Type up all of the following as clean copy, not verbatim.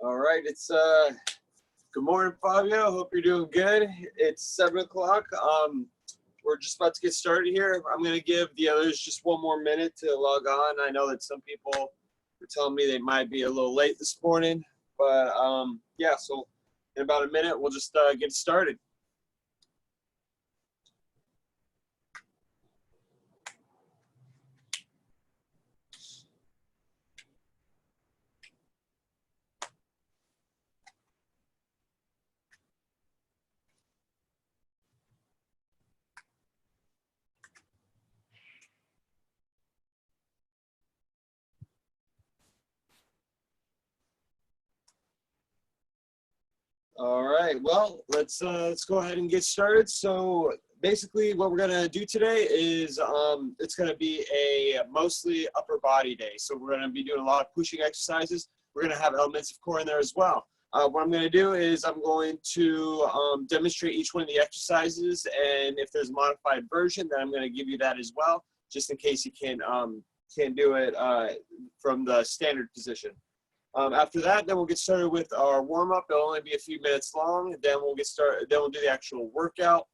All right, it's good morning, Fabio. Hope you're doing good. It's 7 o'clock. We're just about to get started here. I'm going to give the others just one more minute to log on. I know that some people were telling me they might be a little late this morning, but yeah, so in about a minute, we'll just get started. All right, well, let's go ahead and get started. So basically what we're gonna do today is it's gonna be a mostly upper body day. So we're gonna be doing a lot of pushing exercises. We're gonna have elements of core in there as well. What I'm going to do is I'm going to demonstrate each one of the exercises, and if there's a modified version, then I'm going to give you that as well, just in case you can't do it from the standard position. After that, then we'll get started with our warm-up. It'll only be a few minutes long. Then we'll get started. Then we'll do the actual workout,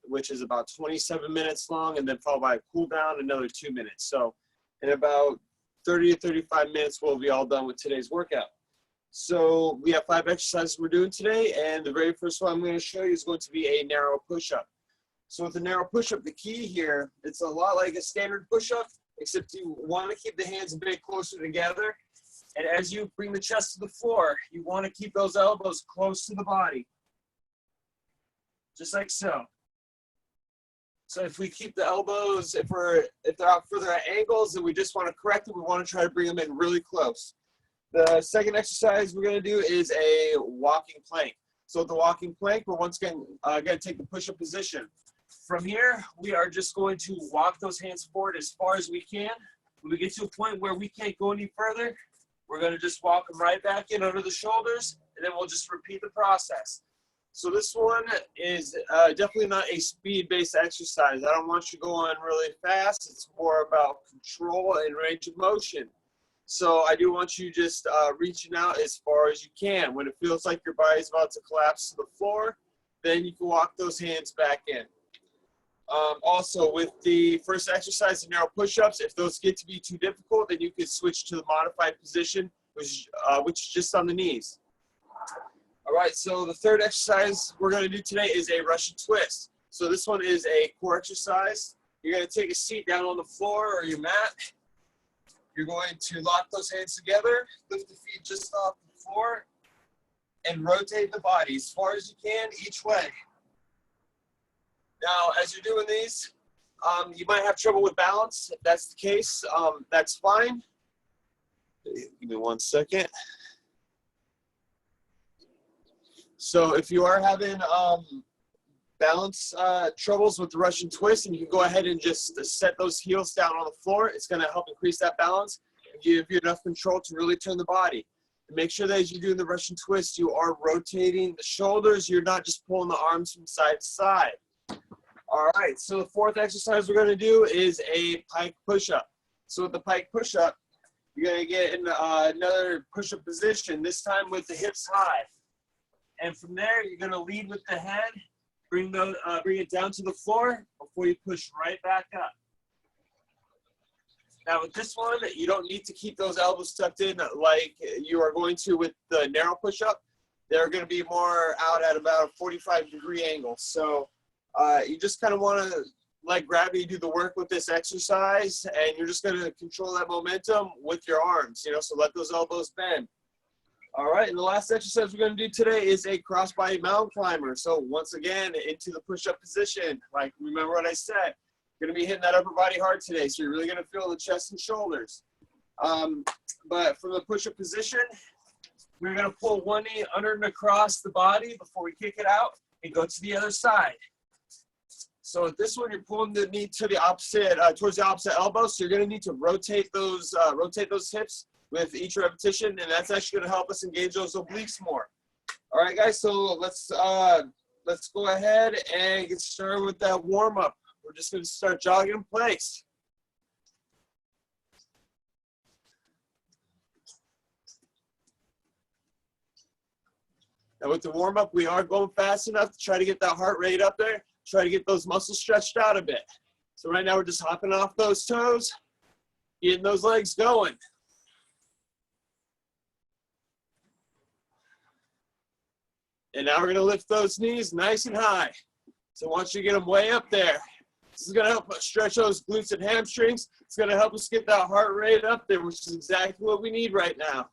which is about 27 minutes long, and then followed by a cool down, another 2 minutes. So in about 30 to 35 minutes, we'll be all done with today's workout. So we have 5 exercises we're doing today, and the very first one I'm going to show you is going to be a narrow push-up. So with the narrow push-up, the key here, it's a lot like a standard push-up, except you want to keep the hands a bit closer together. And as you bring the chest to the floor, you want to keep those elbows close to the body, just like so. So if we keep the elbows, if they're out further at angles and we just want to correct them, we want to try to bring them in really close. The second exercise we're going to do is a walking plank. So with the walking plank, we're once again going to take the push-up position. From here, we are just going to walk those hands forward as far as we can. When we get to a point where we can't go any further, we're going to just walk them right back in under the shoulders, and then we'll just repeat the process. So this one is definitely not a speed-based exercise. I don't want you going really fast. It's more about control and range of motion. So I do want you just reaching out as far as you can. When it feels like your body's about to collapse to the floor, then you can walk those hands back in. Also, with the first exercise, the narrow push-ups, if those get to be too difficult, then you can switch to the modified position, which is just on the knees. All right, so the third exercise we're going to do today is a Russian twist. So this one is a core exercise. You're going to take a seat down on the floor or your mat. You're going to lock those hands together, lift the feet just off the floor, and rotate the body as far as you can each way. Now, as you're doing these, you might have trouble with balance. If that's the case, that's fine. Give me 1 second. So if you are having balance troubles with the Russian twist, and you can go ahead and just set those heels down on the floor, it's going to help increase that balance and give you enough control to really turn the body. And make sure that as you're doing the Russian twist, you are rotating the shoulders. You're not just pulling the arms from side to side. All right, so the fourth exercise we're going to do is a pike push-up. So with the pike push-up, you're going to get in another push-up position, this time with the hips high. And from there, you're going to lead with the head, bring it down to the floor before you push right back up. Now with this one, you don't need to keep those elbows tucked in like you are going to with the narrow push-up. They're going to be more out at about a 45-degree angle. So you just kind of want to let gravity do the work with this exercise, and you're just going to control that momentum with your arms, so let those elbows bend. All right, and the last exercise we're going to do today is a cross-body mountain climber. So once again, into the push-up position. Like, remember what I said, you're going to be hitting that upper body hard today, so you're really going to feel the chest and shoulders. But from the push-up position, we're going to pull one knee under and across the body before we kick it out and go to the other side. So with this one, you're pulling the knee to the opposite, towards the opposite elbow. So you're going to need to rotate those hips with each repetition, and that's actually going to help us engage those obliques more. All right, guys. So let's go ahead and get started with that warm up. We're just going to start jogging in place. Now with the warm up, we are going fast enough to try to get that heart rate up there. Try to get those muscles stretched out a bit. So right now we're just hopping off those toes, getting those legs going. And now we're going to lift those knees nice and high. So once you get them way up there, this is going to help us stretch those glutes and hamstrings. It's going to help us get that heart rate up there, which is exactly what we need right now.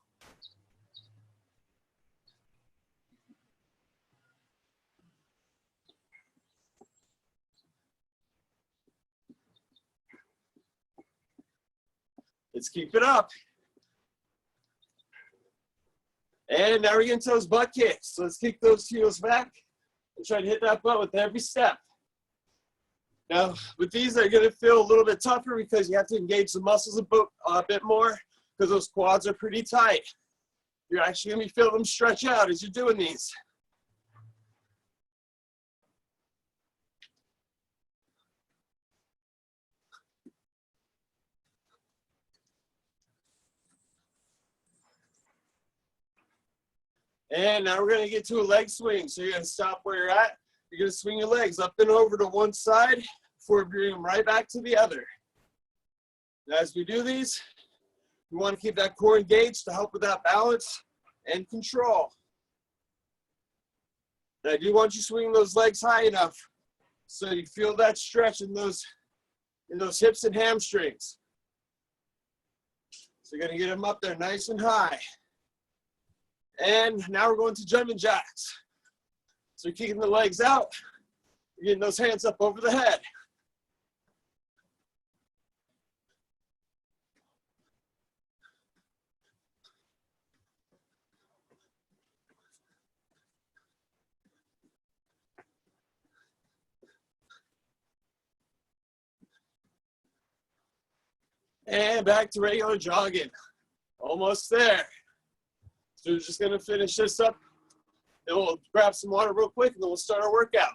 Let's keep it up. And now we're getting to those butt kicks. So let's kick those heels back and try to hit that butt with every step. Now, with these, they're going to feel a little bit tougher because you have to engage the muscles a bit more because those quads are pretty tight. You're actually gonna be feeling them stretch out as you're doing these. And now we're gonna get to a leg swing. So you're gonna stop where you're at. You're gonna swing your legs up and over to one side before bringing them right back to the other. And as we do these, we want to keep that core engaged to help with that balance and control. And I do want you swinging those legs high enough so you feel that stretch in those hips and hamstrings. So you're gonna get them up there nice and high. And now we're going to jumping jacks. So you're kicking the legs out, you're getting those hands up over the head. And back to regular jogging. Almost there. So we're just gonna finish this up. Then we'll grab some water real quick and then we'll start our workout.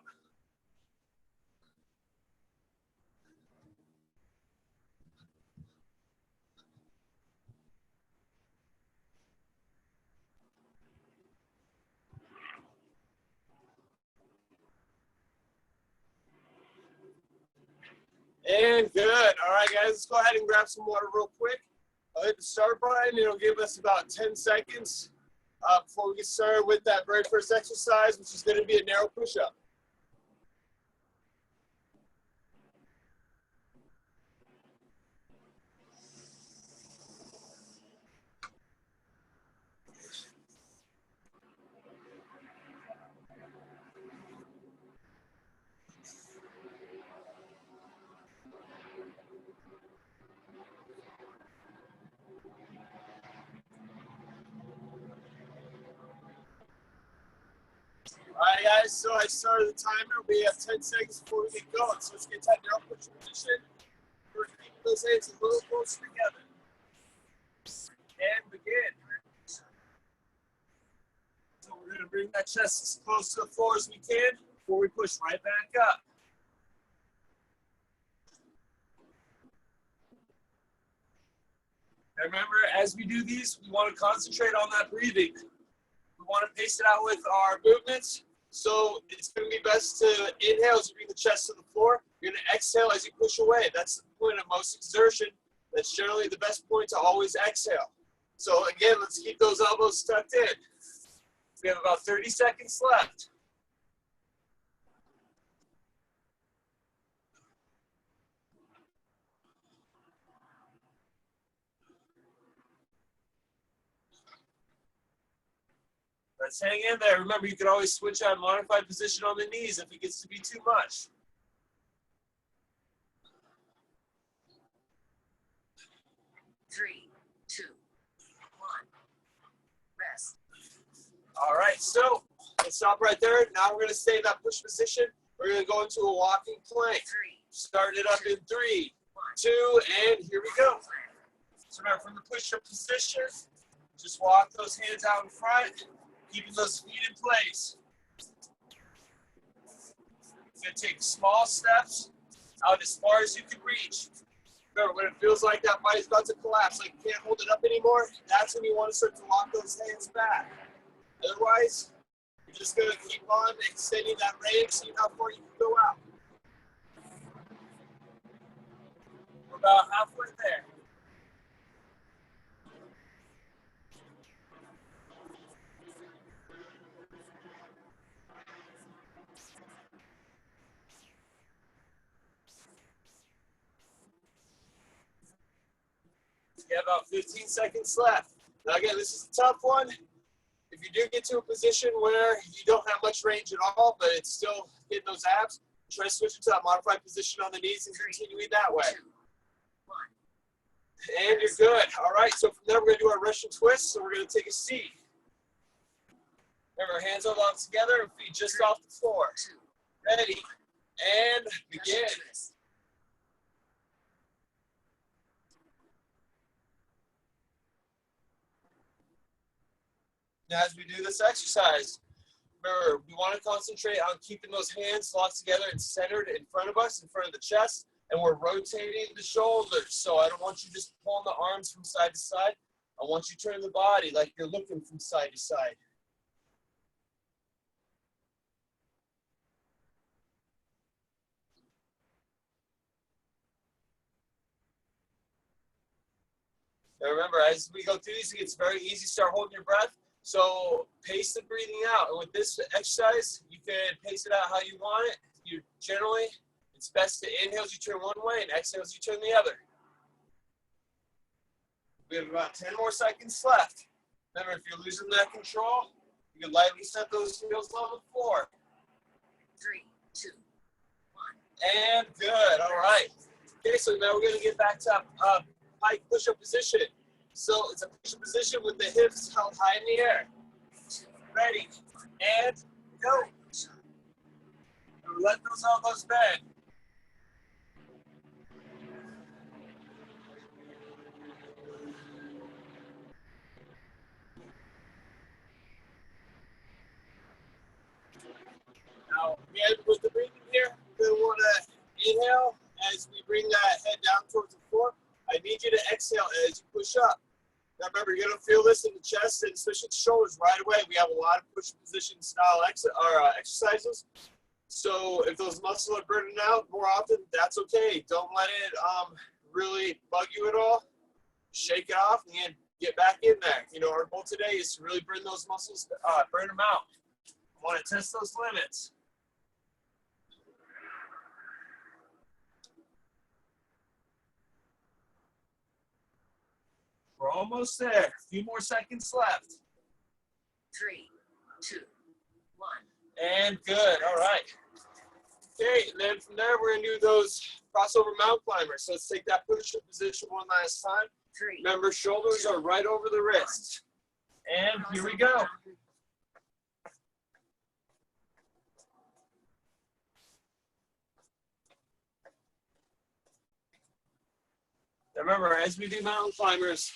And good. All right, guys, let's go ahead and grab some water real quick. I'll hit the start button. It'll give us about 10 seconds before we get started with that very first exercise, which is going to be a narrow push-up. All right, guys, so I started the timer. We have 10 seconds before we get going. So let's get that narrow push position. We're keeping those hands a little closer together. And begin. So we're going to bring that chest as close to the floor as we can before we push right back up. And remember, as we do these, we want to concentrate on that breathing. We want to pace it out with our movements. So it's going to be best to inhale as you bring the chest to the floor. You're going to exhale as you push away. That's the point of most exertion. That's generally the best point to always exhale. So again, let's keep those elbows tucked in. We have about 30 seconds left. Let's hang in there. Remember, you can always switch out modified position on the knees if it gets to be too much. Three, two, one. Rest. All right, so let's stop right there. Now we're going to stay in that push position. We're going to go into a walking plank. Start it up in 3, 2, and here we go. So remember, from the push-up position, just walk those hands out in front, keeping those feet in place. You're going to take small steps out as far as you can reach. Remember, when it feels like that body's about to collapse, like you can't hold it up anymore, that's when you want to start to walk those hands back. Otherwise, you're just going to keep on extending that range, seeing how far you can go out. We're about halfway there. You have about 15 seconds left. Now again, this is a tough one. If you do get to a position where you don't have much range at all, but it's still hitting those abs, try to switch it to that modified position on the knees and continuing that way. And you're good. All right, so from there we're going to do our Russian twist. So we're going to take a seat. Remember, hands are locked together and feet just off the floor. Ready, and begin. as we do this exercise. Remember, we want to concentrate on keeping those hands locked together and centered in front of us, in front of the chest, and we're rotating the shoulders. So I don't want you just pulling the arms from side to side. I want you to turn the body like you're looking from side to side. Now remember, as we go through these, it gets very easy to start holding your breath. So pace the breathing out. And with this exercise, you can pace it out how you want it. You generally, it's best to inhale as you turn one way and exhale as you turn the other. We have about 10 more seconds left. Remember, if you're losing that control, you can lightly set those heels level the floor. 3, 2, 1. And good. All right. Okay, so now we're going to get back to pike push-up position. So it's a push-up position with the hips held high in the air. Ready, and go. Let those elbows bend. Now, again, with the breathing here, we're going to want to inhale as we bring that head down towards the floor. I need you to exhale as you push up. Now remember, you're going to feel this in the chest and especially the shoulders right away. We have a lot of push position style exercises. So if those muscles are burning out more often, that's okay. Don't let it really bug you at all. Shake it off and get back in there. You know, our goal today is to really burn those muscles, burn them out. I want to test those limits. We're almost there. A few more seconds left. 3, 2, 1. And good. All right. Okay, and then from there, we're going to do those crossover mountain climbers. So let's take that push-up position one last time. 3. Remember, shoulders are right over the wrists. And here we go. Now remember, as we do mountain climbers,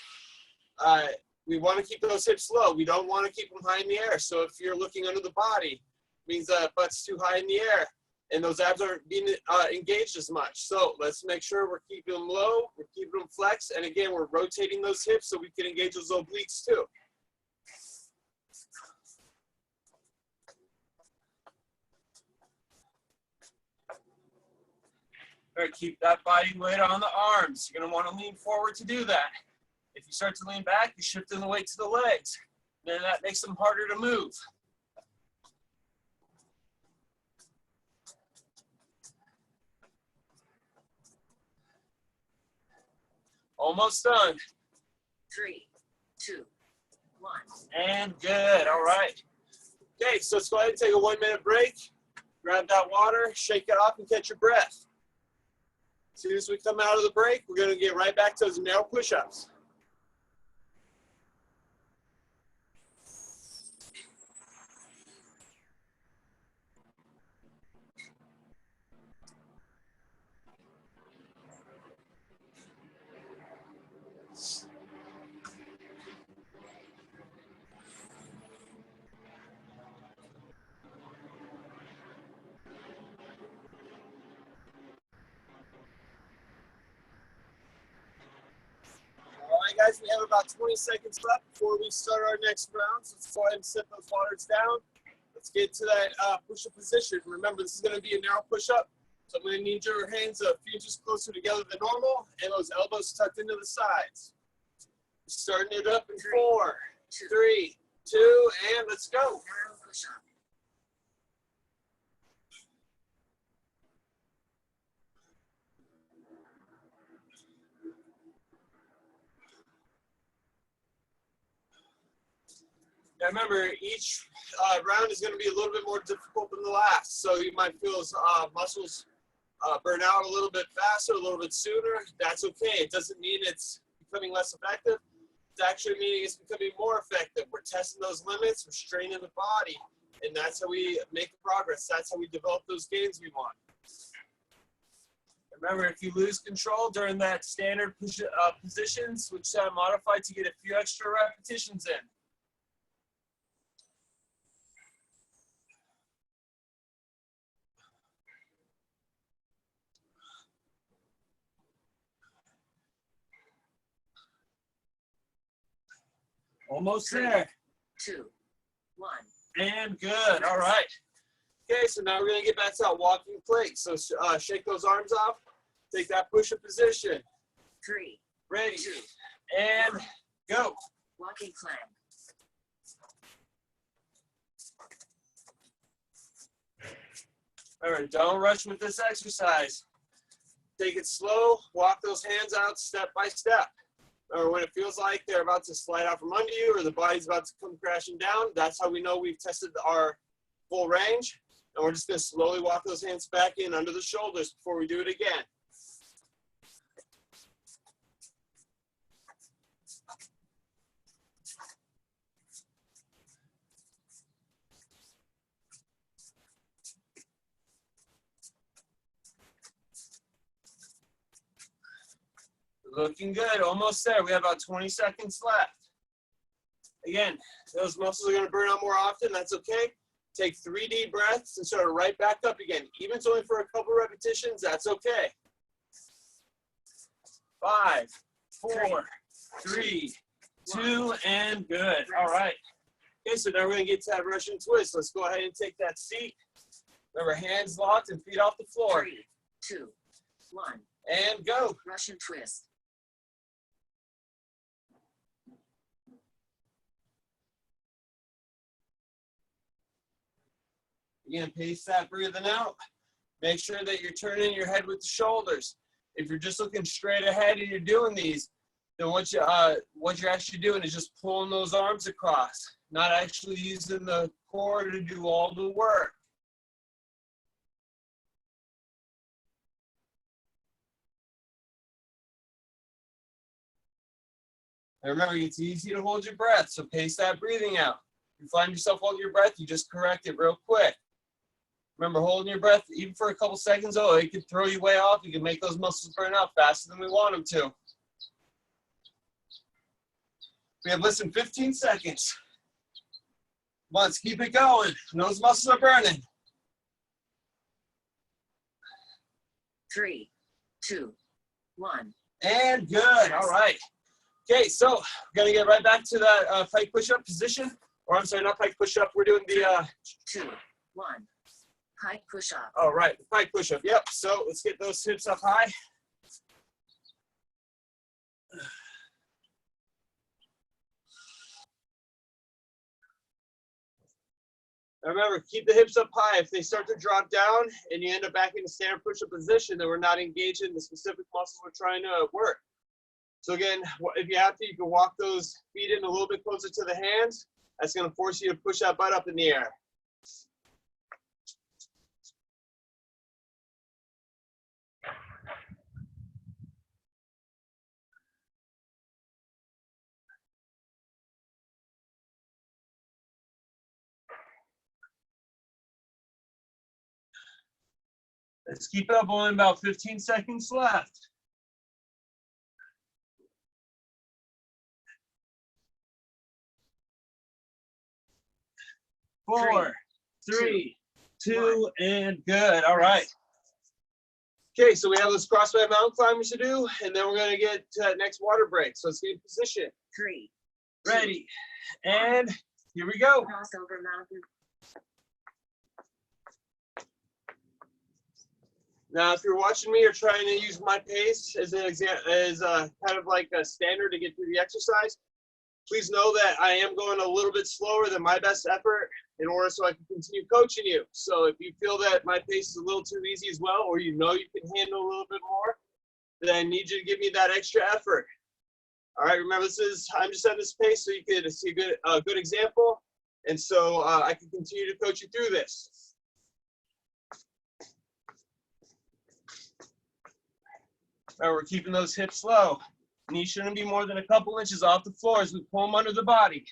we want to keep those hips low. We don't want to keep them high in the air. So if you're looking under the body, it means that butt's too high in the air and those abs aren't being engaged as much. So let's make sure we're keeping them low, we're keeping them flexed, and again, we're rotating those hips so we can engage those obliques too. All right, keep that body weight on the arms. You're going to want to lean forward to do that. If you start to lean back, you're shifting the weight to the legs. Then that makes them harder to move. Almost done. 3, 2, 1. And good. All right. Okay, so let's go ahead and take a 1-minute break. Grab that water, shake it off, and catch your breath. As soon as we come out of the break, we're going to get right back to those narrow push-ups. All right, guys, we have about 20 seconds left before we start our next round. So let's go ahead and set those waters down. Let's get to that push-up position. Remember, this is going to be a narrow push-up. So I'm going to need your hands a few inches closer together than normal and those elbows tucked into the sides. Starting it up in 4, 3, 2, and let's go. Narrow push-up. Now remember, each round is going to be a little bit more difficult than the last. So you might feel those muscles burn out a little bit faster, a little bit sooner. That's okay. It doesn't mean it's becoming less effective. It's actually meaning it's becoming more effective. We're testing those limits. We're straining the body. And that's how we make progress. That's how we develop those gains we want. Remember, if you lose control during that standard position, switch that modified to get a few extra repetitions in. Almost there. 2, 1. And good. All right. Okay, so now we're going to get back to that walking plank. So shake those arms off. Take that push-up position. 3, Ready. 2. And go. Walking plank. All right, don't rush with this exercise. Take it slow. Walk those hands out step by step. Or when it feels like they're about to slide out from under you or the body's about to come crashing down, that's how we know we've tested our full range. And we're just going to slowly walk those hands back in under the shoulders before we do it again. Looking good, almost there. We have about 20 seconds left. Again, those muscles are going to burn out more often. That's okay. Take 3 deep breaths and start right back up again. Even if it's only for a couple repetitions, that's okay. 5, 4, 3, 2, and good. All right. Okay, so now we're going to get to that Russian twist. Let's go ahead and take that seat. Remember, hands locked and feet off the floor. 3, 2, 1. And go. Russian twist. Again, pace that breathing out. Make sure that you're turning your head with the shoulders. If you're just looking straight ahead and you're doing these, then what you're actually doing is just pulling those arms across, not actually using the core to do all the work. And remember, it's easy to hold your breath, so pace that breathing out. If you find yourself holding your breath, you just correct it real quick. Remember, holding your breath, even for a couple seconds, it can throw you way off. You can make those muscles burn out faster than we want them to. We have less than 15 seconds. Let's keep it going. Those muscles are burning. 3, 2, 1. And good. All right. Okay, so we're going to get right back to that pike push-up position. Or I'm sorry, not pike push-up. We're doing the 2, 1. Pike push-up. all right, the pike push-up. Yep. So let's get those hips up high. Now remember, keep the hips up high. If they start to drop down and you end up back in the standard push-up position, then we're not engaging the specific muscles we're trying to work. So again, if you have to, you can walk those feet in a little bit closer to the hands. That's going to force you to push that butt up in the air. Let's keep it up, only about 15 seconds left. 4, 3, 2, and good. All right. Okay, so we have those crossway mountain climbers to do, and then we're going to get to that next water break. So let's get in position. 3. Ready. And here we go. Crossover mountain. Now, if you're watching me or trying to use my pace as an kind of like a standard to get through the exercise, please know that I am going a little bit slower than my best effort in order so I can continue coaching you. So if you feel that my pace is a little too easy as well, or you know you can handle a little bit more, then I need you to give me that extra effort. All right, remember I'm just at this pace so you can see a good example, and so I can continue to coach you through this. All right, we're keeping those hips low. Knees shouldn't be more than a couple inches off the floor as we pull them under the body.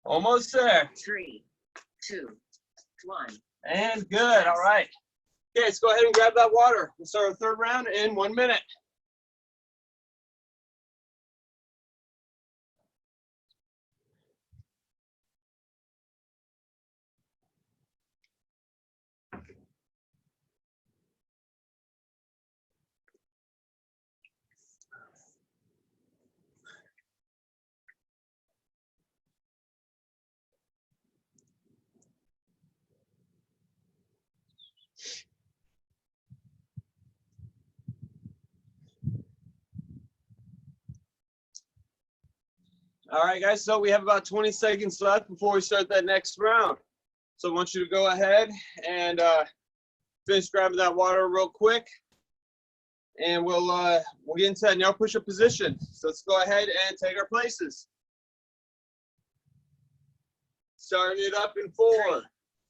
Almost there. 3, 2, 1. And good. All right. Okay, let's go ahead and grab that water. We'll start our third round in 1 minute. All right, guys, so we have about 20 seconds left before we start that next round. So I want you to go ahead and finish grabbing that water real quick. And we'll get into that nail push-up position. So let's go ahead and take our places. Starting it up in 4,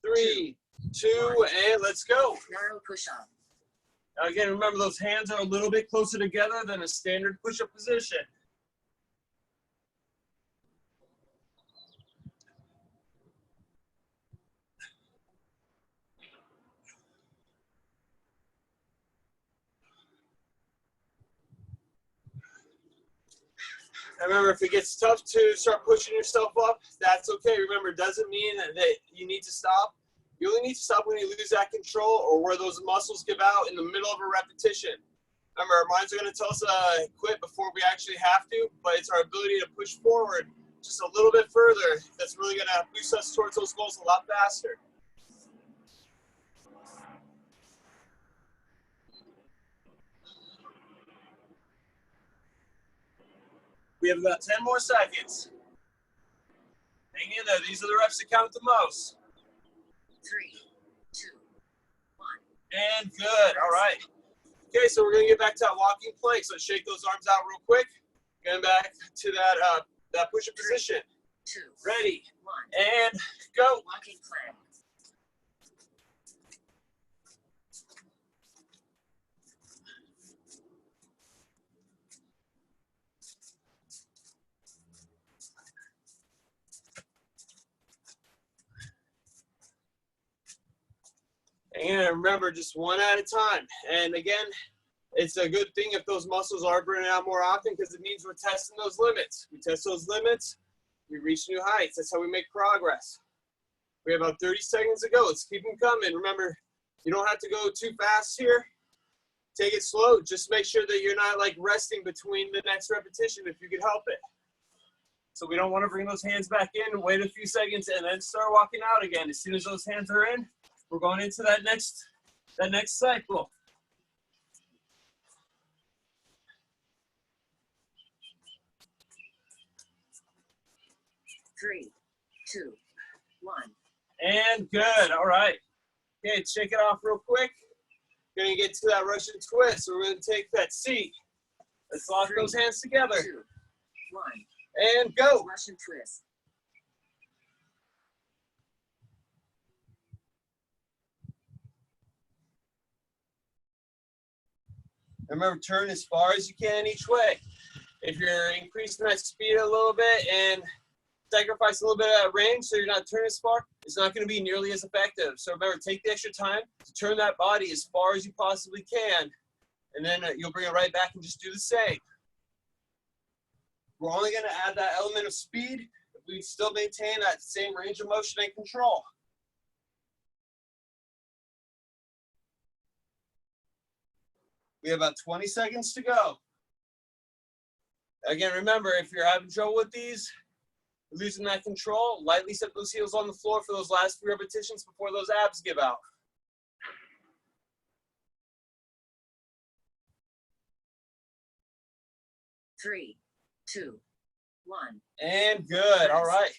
3, 2, and let's go. Narrow push-up. Now again, remember those hands are a little bit closer together than a standard push-up position. Remember, if it gets tough to start pushing yourself up, that's okay. Remember, it doesn't mean that you need to stop. You only need to stop when you lose that control or where those muscles give out in the middle of a repetition. Remember, our minds are going to tell us to quit before we actually have to, but it's our ability to push forward just a little bit further that's really going to boost us towards those goals a lot faster. We have about 10 more seconds. Hang in there. These are the reps that count the most. 3, 2, 1. And good. All right. Okay, so we're going to get back to that walking plank. So shake those arms out real quick. Getting back to that push-up position. 2. Ready. 1. And go. Walking plank. And remember, just one at a time. And again, it's a good thing if those muscles are burning out more often because it means we're testing those limits. We test those limits, we reach new heights. That's how we make progress. We have about 30 seconds to go. Let's keep them coming. Remember, you don't have to go too fast here. Take it slow. Just make sure that you're not like resting between the next repetition if you can help it. So we don't want to bring those hands back in, wait a few seconds, and then start walking out again. As soon as those hands are in, we're going into that next cycle. Three, 2, 1. And good. All right. Okay, shake it off real quick. We're going to get to that Russian twist. So we're going to take that seat. Let's lock 3, those hands together. 2, 1. And go. Russian twist. Remember, turn as far as you can each way. If you're increasing that speed a little bit and sacrifice a little bit of that range so you're not turning as far, it's not going to be nearly as effective. So remember, take the extra time to turn that body as far as you possibly can, and then you'll bring it right back and just do the same. We're only going to add that element of speed if we still maintain that same range of motion and control. We have about 20 seconds to go. Again, remember, if you're having trouble with these, losing that control, lightly set those heels on the floor for those last few repetitions before those abs give out. Three, 2, 1. And good. All right.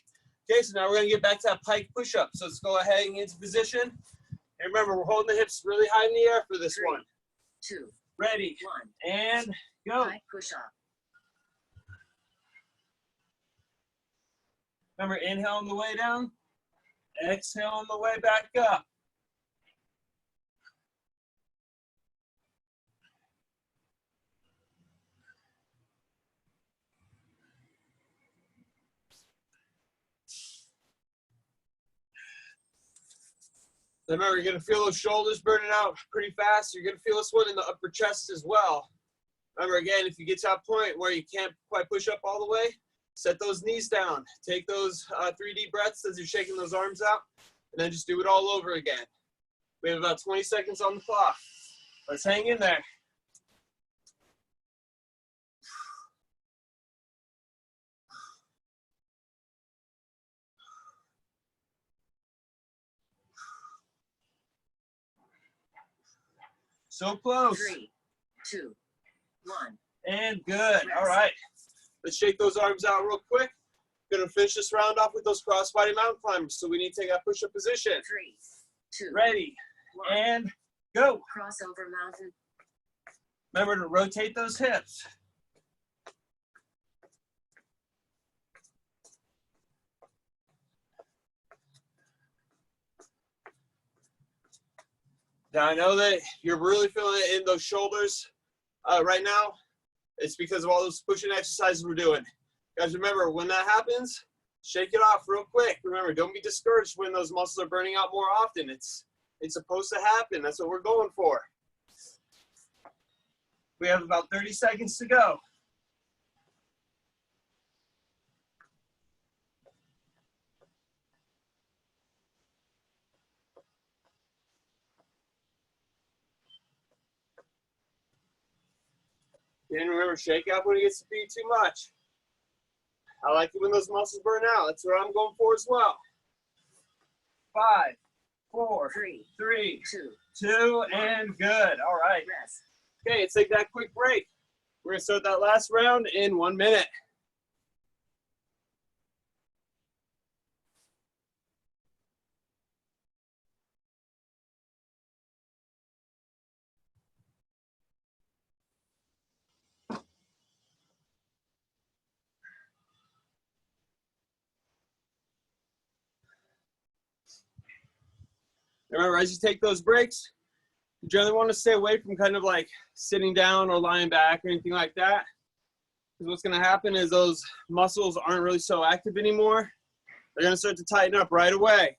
Okay, so now we're going to get back to that pike push-up. So let's go ahead and get into position. And remember, we're holding the hips really high in the air for this 3, one. 2, Ready. 1. And go. High push-up. Remember, inhale on the way down. Exhale on the way back up. Remember, you're going to feel those shoulders burning out pretty fast. You're going to feel this one in the upper chest as well. Remember, again, if you get to that point where you can't quite push up all the way, set those knees down. Take those 3 deep breaths as you're shaking those arms out, and then just do it all over again. We have about 20 seconds on the clock. Let's hang in there. So close. 3, 2, 1. And good. All right. Let's shake those arms out real quick. Gonna finish this round off with those crossbody mountain climbers. So we need to take that push-up position. 3, 2, Ready, 1. and go. Crossover mountain. Remember to rotate those hips. Now I know that you're really feeling it in those shoulders right now. It's because of all those pushing exercises we're doing. Guys, remember, when that happens, shake it off real quick. Remember, don't be discouraged when those muscles are burning out more often. It's supposed to happen. That's what we're going for. We have about 30 seconds to go. And remember, shake out when it gets to be too much. I like it when those muscles burn out. That's what I'm going for as well. 5, 4, 3, 3, 2, 2, and good. All right. rest. Okay, let's take that quick break. We're gonna start that last round in 1 minute. Remember, as you take those breaks, you generally want to stay away from kind of like sitting down or lying back or anything like that. Because what's going to happen is those muscles aren't really so active anymore. They're going to start to tighten up right away.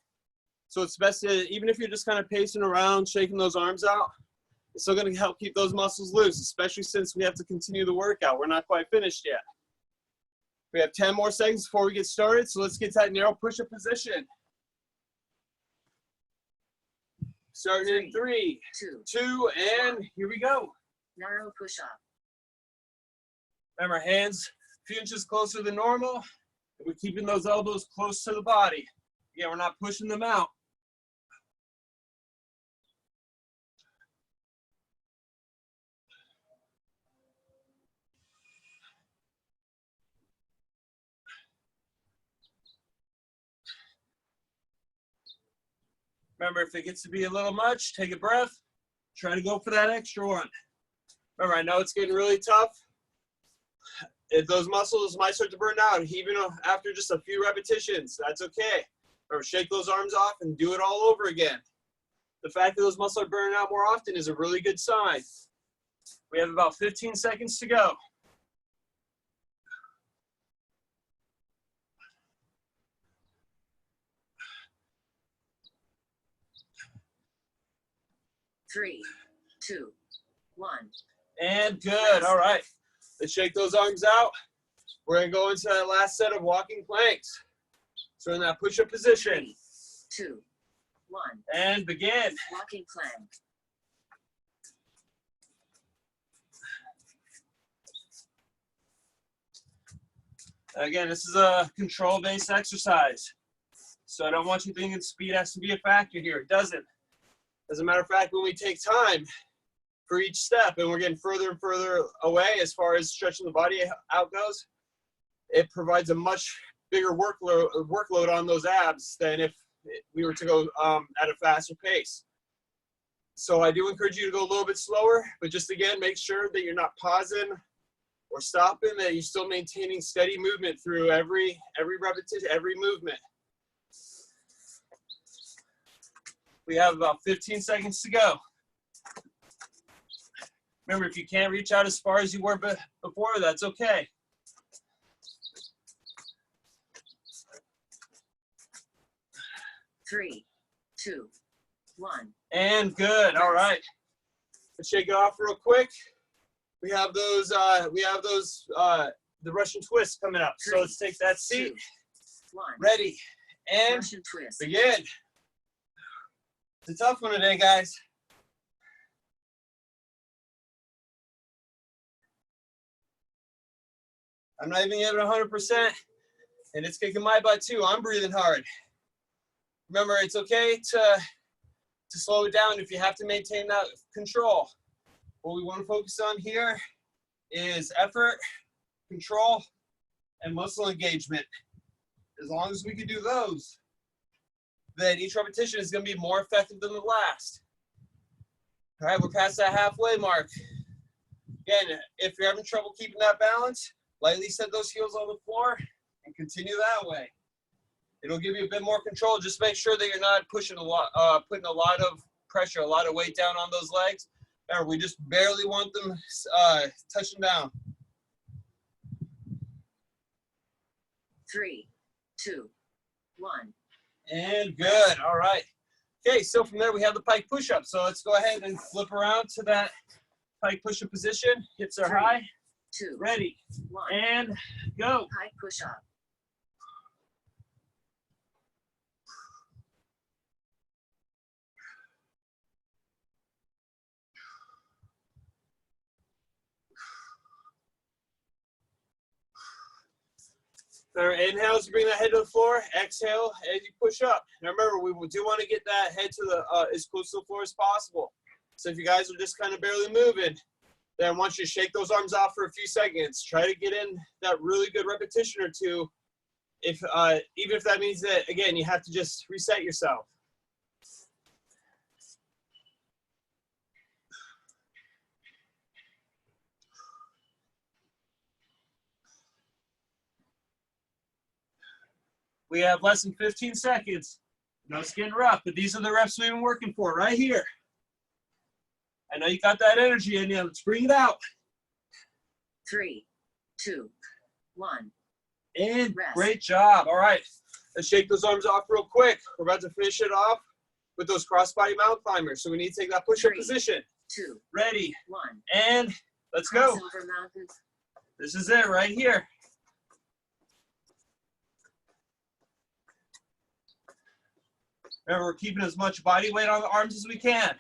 So it's best to, even if you're just kind of pacing around, shaking those arms out, it's still going to help keep those muscles loose, especially since we have to continue the workout. We're not quite finished yet. We have 10 more seconds before we get started, so let's get to that narrow push-up position. Starting in 3, 2, and here we go. Narrow push-up. Remember, hands a few inches closer than normal. And we're keeping those elbows close to the body. Again, we're not pushing them out. Remember, if it gets to be a little much, take a breath. Try to go for that extra one. Remember, I know it's getting really tough. If those muscles might start to burn out, even after just a few repetitions, that's okay. Remember, shake those arms off and do it all over again. The fact that those muscles are burning out more often is a really good sign. We have about 15 seconds to go. Three, 2, 1. And good. All right. Let's shake those arms out. We're going to go into that last set of walking planks. So in that push-up position. 3, 2, 1. And begin. Walking plank. Again, this is a control-based exercise. So I don't want you thinking speed has to be a factor here. It doesn't. As a matter of fact, when we take time for each step and we're getting further and further away as far as stretching the body out goes, it provides a much bigger workload on those abs than if we were to go at a faster pace. So I do encourage you to go a little bit slower, but just again, make sure that you're not pausing or stopping, that you're still maintaining steady movement through every repetition, every movement. We have about 15 seconds to go. Remember, if you can't reach out as far as you were before, that's okay. Three, 2, 1. And good. All right. Let's shake it off real quick. We have those the Russian twist coming up. So let's take that seat. 2, 1. Ready. And Russian twist. begin. It's a tough one today, guys. I'm not even at 100%, and it's kicking my butt too. I'm breathing hard. Remember, it's okay to slow it down if you have to maintain that control. What we want to focus on here is effort, control, and muscle engagement. as long as we can do those, then each repetition is going to be more effective than the last. All right, we're past that halfway mark. Again, if you're having trouble keeping that balance, lightly set those heels on the floor and continue that way. It'll give you a bit more control. Just make sure that you're not pushing putting a lot of pressure, a lot of weight down on those legs. Remember, we just barely want them touching down. 3, 2, 1. And good. All right. Okay, so from there we have the pike push-up. So let's go ahead and flip around to that pike push-up position. Hips are 3, high. 2, Ready. 1. And go. Pike push-up. So inhale as you bring that head to the floor. Exhale as you push up. Now remember, we do want to get that head to the as close to the floor as possible. So if you guys are just kind of barely moving, then I want you to shake those arms off for a few seconds. Try to get in that really good repetition or two. If even if that means that, again, you have to just reset yourself. We have less than 15 seconds. No, it's getting rough, but these are the reps we've been working for right here. I know you got that energy in you. Let's bring it out. 3, 2, 1. And Rest. great job. All right, let's shake those arms off real quick. We're about to finish it off with those crossbody mountain climbers. So we need to take that push-up 3, position. 2, Ready. 1. And let's go. Crossover mountain. This is it right here. Remember, we're keeping as much body weight on the arms as we can.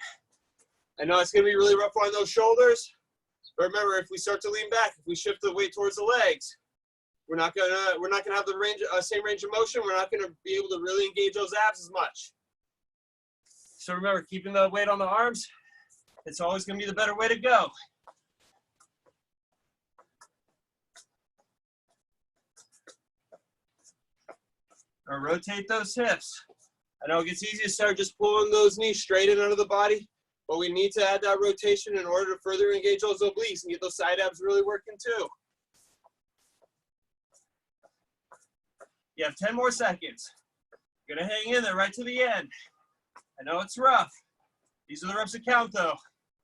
I know it's going to be really rough on those shoulders, but remember, if we start to lean back, if we shift the weight towards the legs, we're not gonna have the same range of motion. We're not gonna be able to really engage those abs as much. So remember, keeping the weight on the arms, it's always gonna be the better way to go. Now rotate those hips. I know it gets easy to start just pulling those knees straight in under the body, but we need to add that rotation in order to further engage those obliques and get those side abs really working too. You have 10 more seconds. You're gonna hang in there right to the end. I know it's rough. These are the reps that count though.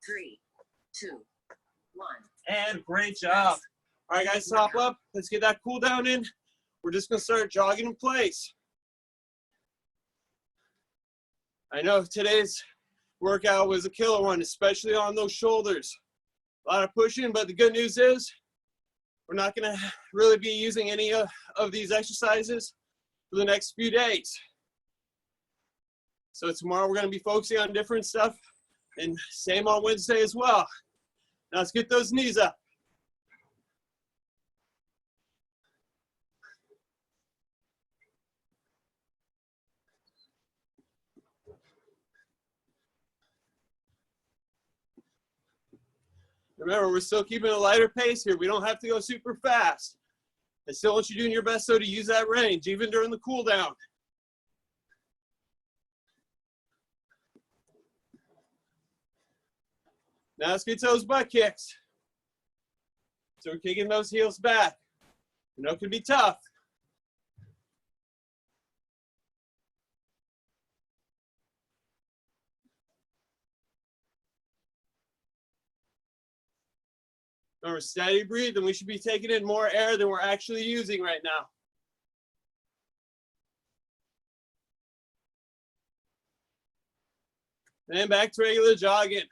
3, 2, 1. And great job. All right guys, top up. Let's get that cool down in. We're just gonna start jogging in place. I know today's workout was a killer one, especially on those shoulders. A lot of pushing, but the good news is we're not gonna really be using any of these exercises for the next few days. So tomorrow we're gonna be focusing on different stuff, and same on Wednesday as well. Now let's get those knees up. Remember, we're still keeping a lighter pace here. We don't have to go super fast. I still want you doing your best, though, to use that range, even during the cool down. Now let's get to those butt kicks. So we're kicking those heels back. You know, it can be tough. Remember, steady breathe, and we should be taking in more air than we're actually using right now. And back to regular jogging.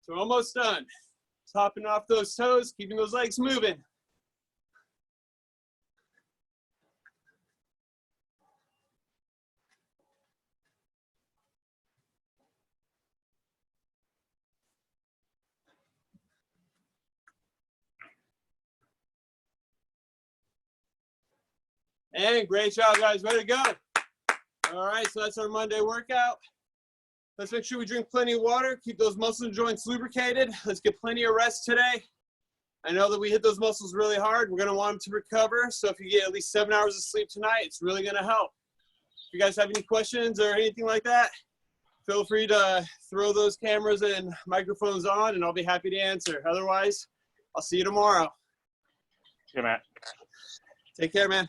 So we're almost done. Just hopping off those toes, keeping those legs moving. And great job, guys. Way to go. All right, so that's our Monday workout. Let's make sure we drink plenty of water, keep those muscle joints lubricated. Let's get plenty of rest today. I know that we hit those muscles really hard. We're going to want them to recover. So if you get at least 7 hours of sleep tonight, it's really going to help. If you guys have any questions or anything like that, feel free to throw those cameras and microphones on, and I'll be happy to answer. Otherwise, I'll see you tomorrow. Yeah, Matt. Take care, man.